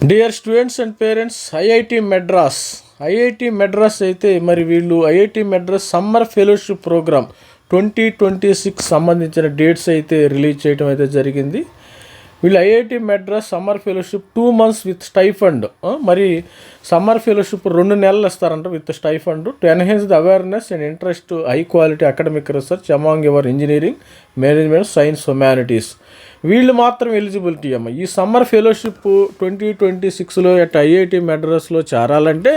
Dear students and parents, IIT Madras అయితే మరి వీళ్ళు IIT Madras summer fellowship program 2026 సంబంధించిన డేట్స్ అయితే రిలీజ్ చేయడం అయితే జరిగింది. వీళ్ళు IIT Madras summer fellowship 2 months with stipend, మరి సమ్మర్ ఫెలోషిప్ 2 నెలలు ఇస్తారంట with stipend to enhance the awareness and interest high quality academic research among your engineering, management, science, humanities. వీళ్ళు మాత్రం ఎలిజిబిలిటీ అమ్మ. ఈ సమ్మర్ ఫెలోషిప్ 2026లో అట్ ఐఐటి మెడ్రాస్లో చేరాలంటే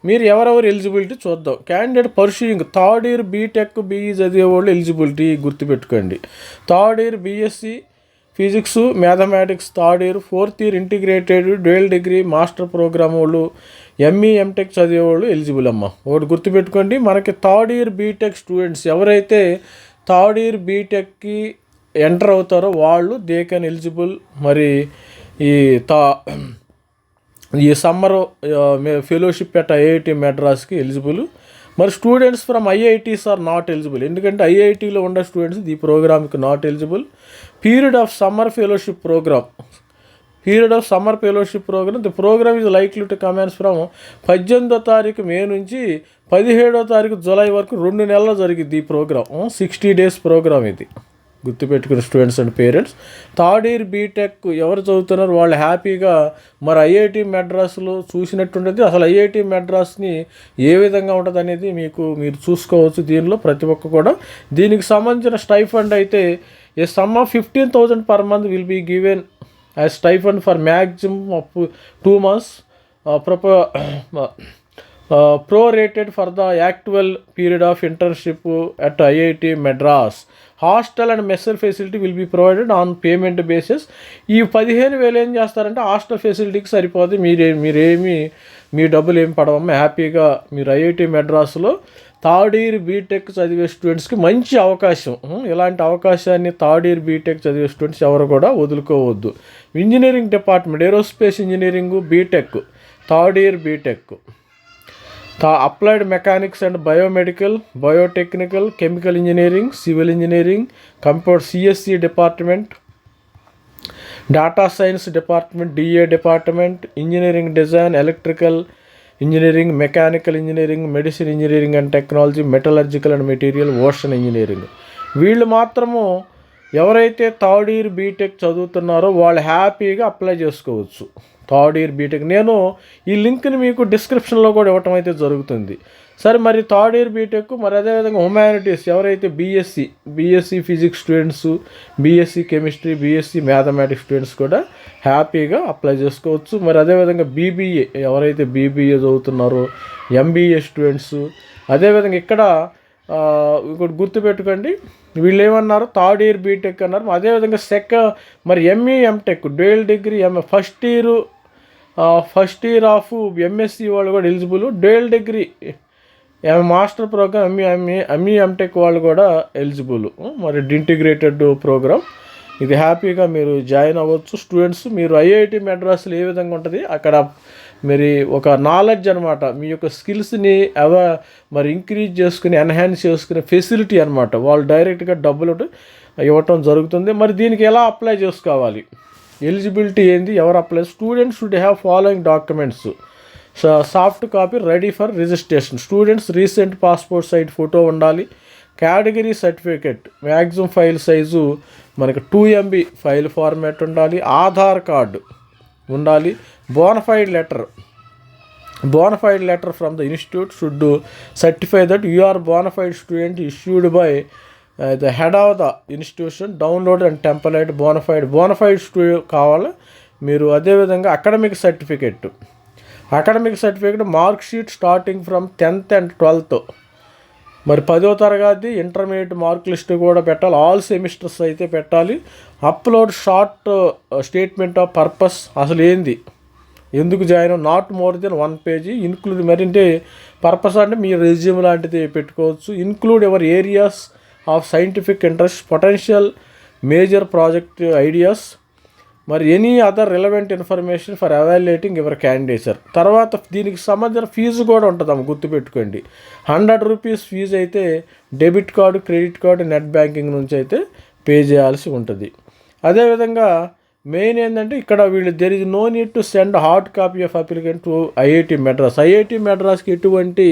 మీరు ఎవరెవరు ఎలిజిబిలిటీ చూద్దాం. Candidate pursuing third year BTech BE చదివే వాళ్ళు ఎలిజిబిలిటీ గుర్తుపెట్టుకోండి. Third year BSc physics mathematics third year, 4th year integrated dual degree master programme వాళ్ళు, ఎంఈ ఎంటెక్ చదివేవాళ్ళు ఎలిజిబుల్ అమ్మ. ఒకటి గుర్తుపెట్టుకోండి, మనకి థర్డ్ ఇయర్ బీటెక్ స్టూడెంట్స్ ఎవరైతే థర్డ్ ఇయర్ బీటెక్కి ఎంటర్ అవుతారో వాళ్ళు దే కెన్ ఎలిజిబుల్. మరి ఈ సమ్మర్ ఫెలోషిప్ అట్ ఐఐటి మెడ్రాస్కి ఎలిజిబుల్. మరి students from IITs are not eligible, ఎందుకంటే ఐఐటీలో ఉన్న స్టూడెంట్స్ ఈ ప్రోగ్రామ్కి not eligible. Period of summer fellowship programme, the programme is likely to commence from 18వ తారీఖు మే నుంచి 17వ తారీఖు జూలై వరకు 2 నెలలు జరిగింది ఈ ప్రోగ్రామ్. 60 days ప్రోగ్రామ్ ఇది గుర్తుపెట్టుకుని students and parents. Third year B Tech ఎవరు చదువుతున్నారు వాళ్ళు హ్యాపీగా మరి ఐఐటి మెడ్రాస్లో చూసినట్టుండేది. అసలు ఐఐటి మెడ్రాస్ని ఏ విధంగా ఉంటుంది అనేది మీరు చూసుకోవచ్చు. దీనిలో ప్రతి ఒక్క కూడా దీనికి సంబంధించిన స్టైఫండ్ అయితే a sum of 15,000 per month will be given as stipend for maximum of 2 months, prorated for the actual period of internship at IIT Madras. Hostel and mess facility will be provided on payment basis. ఈ 15,000 ఏం చేస్తారంటే hostel ఫెసిలిటీకి సరిపోతే మీ డబ్బులు ఏమి పడవమ్మా. హ్యాపీగా మీరు IIT మెడ్రాస్లో third year BTech చదివే స్టూడెంట్స్కి మంచి అవకాశం. ఇలాంటి అవకాశాన్ని థర్డ్ ఇయర్ బీటెక్ చదివే స్టూడెంట్స్ ఎవరు కూడా వదులుకోవద్దు. Engineering department aerospace engineering BTech third year BTech, applied mechanics and biomedical, biotechnical, chemical engineering, civil engineering, computer CSC department, data science department, DA department, engineering design, electrical engineering, mechanical engineering, medicine engineering and technology, metallurgical and material, ocean engineering. వీళ్ళు మాత్రము ఎవరైతే third year BTech చదువుతున్నారో వాళ్ళు హ్యాపీగా apply చేసుకోవచ్చు third year BTech. నేను ఈ లింక్ని మీకు డిస్క్రిప్షన్లో కూడా ఇవ్వటం అయితే జరుగుతుంది. సరే, మరి థర్డ్ ఇయర్ బీటెక్, మరి అదేవిధంగా హ్యుమానిటీస్ ఎవరైతే BSc physics students, BSc chemistry, BSc mathematics students కూడా హ్యాపీగా అప్లై చేసుకోవచ్చు. మరి అదేవిధంగా బీబీఏ ఎవరైతే బీబీఏ చదువుతున్నారో, ఎంబీఏ స్టూడెంట్స్, అదేవిధంగా ఇక్కడ ఇంకోటి గుర్తుపెట్టుకోండి, వీళ్ళు ఏమన్నారు థర్డ్ ఇయర్ బీటెక్ అన్నారు. అదేవిధంగా మరి M E M Tech dual degree first year of M Sc వాళ్ళు కూడా eligible. Dual degree master program M E M Tech వాళ్ళు కూడా ఎలిజిబుల్. మరి ఇంటిగ్రేటెడ్ ప్రోగ్రామ్ ఇది హ్యాపీగా మీరు జాయిన్ అవ్వచ్చు స్టూడెంట్స్. మీరు ఐఐటి మెడ్రాస్లో ఏ విధంగా ఉంటుంది అక్కడ మరి ఒక నాలెడ్జ్ అనమాట, మీ యొక్క స్కిల్స్ని మరి ఇంక్రీజ్ చేసుకుని ఎన్హాన్స్ చేసుకునే ఫెసిలిటీ అనమాట. వాళ్ళు డైరెక్ట్గా డబ్బులు ఇవ్వటం జరుగుతుంది. మరి దీనికి ఎలా అప్లై చేసుకోవాలి, ఎలిజిబిలిటీ ఏంది, ఎవరు apply? Students should have following documents. Soft copy ready for registration. Students recent passport size photo ఉండాలి. Category certificate maximum file size మనకి 2 MB ఫైల్ ఫార్మాట్ ఉండాలి. ఆధార్ కార్డు ఉండాలి. Bonafide letter from the institute should certify that you are bonafide student issued by the head of the institution. Download and template bonafide student కావాలి మీరు. అదేవిధంగా academic certificate mark sheet starting from 10th and 12th. మరి 10వ తరగతి intermediate mark list కూడా పెట్టాలి. All semesters అయితే పెట్టాలి. Upload short statement of purpose, అసలు ఏంది, ఎందుకు join, not more than 1 page. Include మరింటే పర్పస్ అంటే మీ రెజ్యూమ్ లాంటిది పెట్టుకోవచ్చు. Include ever areas of scientific interest, potential major project ideas, మరి any other relevant information for evaluating your candidature. తర్వాత దీనికి సంబంధించిన ఫీజు కూడా ఉంటుందమ్మ, గుర్తుపెట్టుకోండి. 100 rupees ఫీజు అయితే debit card, credit card, net banking నుంచి అయితే పే చేయాల్సి ఉంటుంది. అదేవిధంగా మెయిన్ ఏంటంటే ఇక్కడ వీళ్ళు there is no need to send hard copy of applicant to IIT Madras. IIT మెడ్రాస్కి ఎటువంటి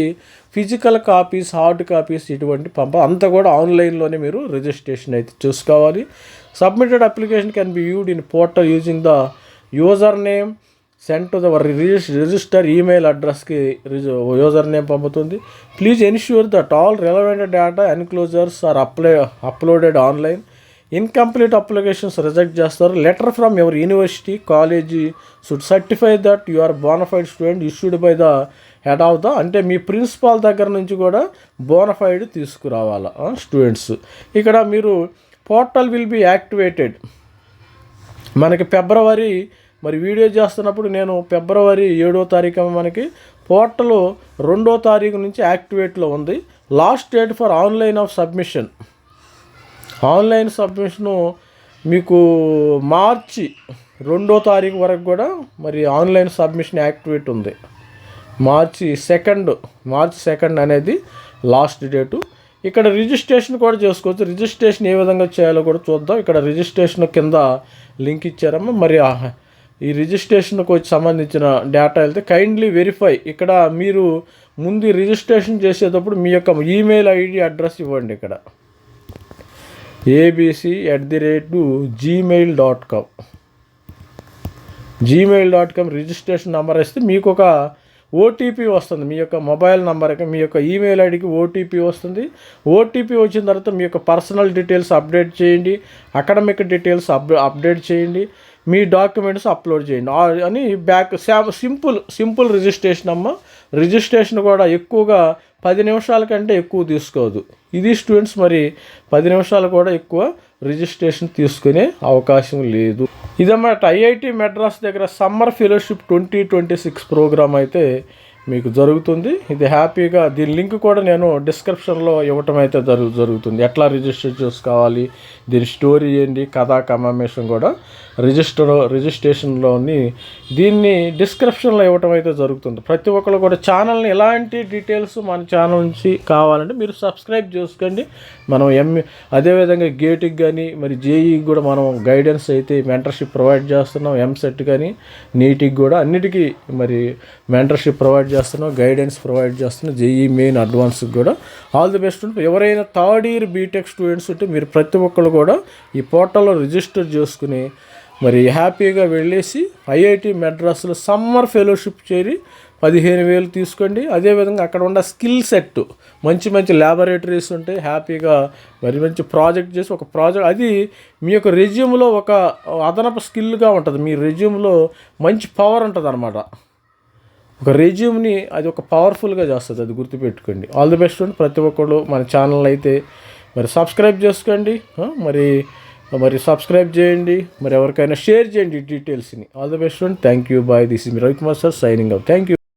ఫిజికల్ కాపీస్, హార్డ్ కాపీస్ ఇటువంటి అంతా కూడా ఆన్లైన్లోనే మీరు రిజిస్ట్రేషన్ అయితే చూసుకోవాలి. Submitted application can be viewed in portal using the user name send to the register email అడ్రస్కి యూజర్ నేమ్ పంపుతుంది. Please ensure that all relevant data enclosures are uploaded online. Incomplete applications reject చేస్తారు. Letter from your university college should certify that you are bonafide student issued by the head of the, అంటే మీ principal దగ్గర నుంచి కూడా bona fide తీసుకురావాలా students. ఇక్కడ మీరు portal will be activated. మనకి ఫిబ్రవరి మరి వీడియో చేస్తున్నప్పుడు నేను ఫిబ్రవరి 7వ తారీఖు మనకి పోర్టల్ 2వ తారీఖు నుంచి యాక్టివేట్లో ఉంది. Last date for online of submission, online submission మీకు మార్చి 2వ తారీఖు వరకు కూడా మరి ఆన్లైన్ సబ్మిషన్ యాక్టివేట్ ఉంది. మార్చి 2 అనేది లాస్ట్ డేటు. ఇక్కడ రిజిస్ట్రేషన్ కూడా చేసుకోవచ్చు. రిజిస్ట్రేషన్ ఏ విధంగా చేయాలో కూడా చూద్దాం. ఇక్కడ రిజిస్ట్రేషన్ కింద లింక్ ఇచ్చారమ్మా. మరి ఈ రిజిస్ట్రేషన్కి సంబంధించిన డేటా వెళ్తే కైండ్లీ వెరిఫై. ఇక్కడ మీరు ముందు రిజిస్ట్రేషన్ చేసేటప్పుడు మీ యొక్క ఈమెయిల్ ఐడి అడ్రస్ ఇవ్వండి. ఇక్కడ abc@gmail.com రిజిస్ట్రేషన్ నెంబర్ ఇస్తే మీకు ఒక ఓటీపీ వస్తుంది. మీ యొక్క మొబైల్ నెంబర్కి మీ యొక్క ఈమెయిల్ ఐడికి ఓటీపీ వస్తుంది. ఓటీపీ వచ్చిన తర్వాత మీ యొక్క పర్సనల్ డీటెయిల్స్ అప్డేట్ చేయండి, అకాడమిక్ డీటెయిల్స్ అప్డేట్ చేయండి, మీ డాక్యుమెంట్స్ అప్లోడ్ చేయండి అని సింపుల్ రిజిస్ట్రేషన్ అమ్మ. రిజిస్ట్రేషన్ కూడా ఎక్కువగా 10 నిమిషాల కంటే ఎక్కువ తీసుకోదు. ఇది స్టూడెంట్స్ మరి 10 నిమిషాలు కూడా ఎక్కువ రిజిస్ట్రేషన్ తీసుకునే అవకాశం లేదు. ఇదన్నమాట ఐఐటి మెడ్రాస్ దగ్గర సమ్మర్ ఫెలోషిప్ 2026 ప్రోగ్రామ్ అయితే మీకు జరుగుతుంది. ఇది హ్యాపీగా దీని లింక్ కూడా నేను డిస్క్రిప్షన్లో ఇవ్వటం అయితే జరుగుతుంది. ఎట్లా రిజిస్టర్ చేసుకోవాలి, దీని స్టోరీ ఏంటి, కథా కమామేషన్ కూడా రిజిస్ట్రేషన్లోని దీన్ని డిస్క్రిప్షన్లో ఇవ్వటం అయితే జరుగుతుంది. ప్రతి ఒక్కరు కూడా ఛానల్ని ఎలాంటి డీటెయిల్స్ మన ఛానల్ నుంచి కావాలంటే మీరు సబ్స్క్రైబ్ చేసుకోండి. మనం అదేవిధంగా గేట్కి కానీ మరి జేఈకి కూడా మనం గైడెన్స్ అయితే మెంటర్షిప్ ప్రొవైడ్ చేస్తున్నాం. ఎంసెట్ కానీ నీట్కి కూడా అన్నిటికీ మరి మెంటర్షిప్ ప్రొవైడ్ చేస్తున్నాం, గైడెన్స్ ప్రొవైడ్ చేస్తున్నాం. జేఈ మెయిన్ అడ్వాన్స్కి కూడా ఆల్ ది బెస్ట్. ఎవరైనా థర్డ్ ఇయర్ బీటెక్ స్టూడెంట్స్ ఉంటే మీరు ప్రతి ఒక్కరు కూడా ఈ పోర్టల్లో రిజిస్టర్ చేసుకుని మరి హ్యాపీగా వెళ్ళేసి ఐఐటి మెడ్రాస్లో సమ్మర్ ఫెలోషిప్ చేరి 15,000 తీసుకోండి. అదేవిధంగా అక్కడ ఉన్న స్కిల్ సెట్ మంచి ల్యాబొరేటరీస్ ఉంటాయి. హ్యాపీగా మంచి ప్రాజెక్ట్ చేసి ఒక ప్రాజెక్ట్ అది మీ యొక్క రెజ్యూమ్లో ఒక అదనపు స్కిల్గా ఉంటుంది. మీ రెజ్యూమ్లో మంచి పవర్ ఉంటుంది అన్నమాట. ఒక రెజ్యూమ్ని అది ఒక పవర్ఫుల్గా చేస్తుంది, అది గుర్తుపెట్టుకోండి. ఆల్ ది బెస్ట్ అండి. ప్రతి ఒక్కరు మన ఛానల్ అయితే మరి సబ్స్క్రైబ్ చేసుకోండి, మరి సబ్స్క్రైబ్ చేయండి, మరి ఎవరికైనా షేర్ చేయండి డీటెయిల్స్ని. ఆల్ ది బెస్ట్ అండి. Thank you. Bye. This is Ravikumar sir signing out. Thank you.